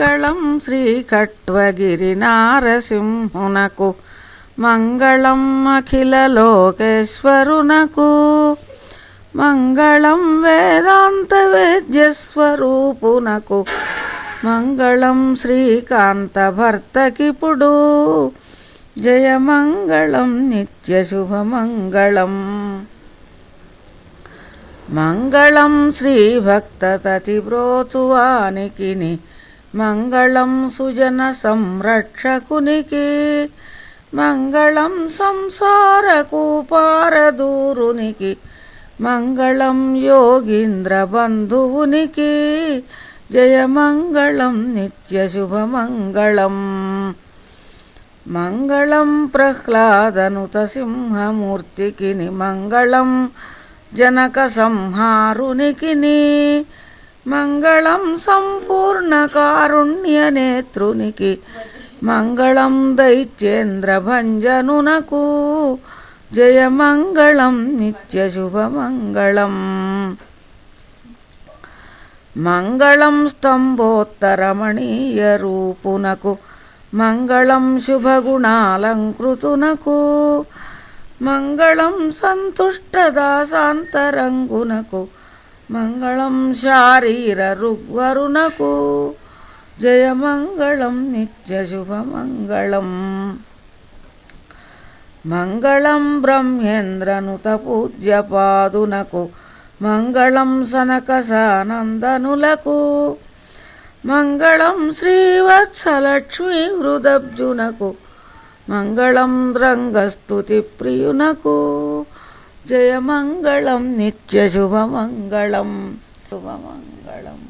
మంగళం శ్రీకట్వగిరి నారసింహునకు మంగళం అఖిల లోకేశ్వరునకు మంగళం వేదాంత వేద్యస్వరూపునకు మంగళం శ్రీకాంత భర్తకిపుడు జయమంగళం నిత్యశుభమంగళం మంగళం శ్రీభక్తతతిబ్రోచువానికిని మంగళం సుజన సంరక్షకునికి మంగళం సంసారకూపారదూరునికి మంగళం యోగీంద్ర బంధువునికి జయమంగళం నిత్యశుభమంగళం మంగళం ప్రహ్లాదనుత సింహమూర్తికిని మంగళం జనక సంహారునికిని మంగళం సంపూర్ణ కారుణ్య నేత్రునికి మంగళం దైత్యేంద్ర భంజనునకు జయమంగళం నిత్యశుభమంగళం మంగళం స్తంభోత్తరమణీయ రూపునకు మంగళం శుభగుణాలంకృతునకు మంగళం సంతుష్టదాసాంతరంగునకు మంగళం శారీర ఋగ్వరునకు జయమంగళం నిత్యశుభమంగళం మంగళం బ్రహ్మేంద్రనుత పూజ్యపాదునకు మంగళం సనకసానందనులకు మంగళం శ్రీవత్సలక్ష్మీ హృదబ్జునకు మంగళం రంగస్తుతి ప్రియునకు జయమంగళం నిత్యశుభమంగళం శుభమంగళం.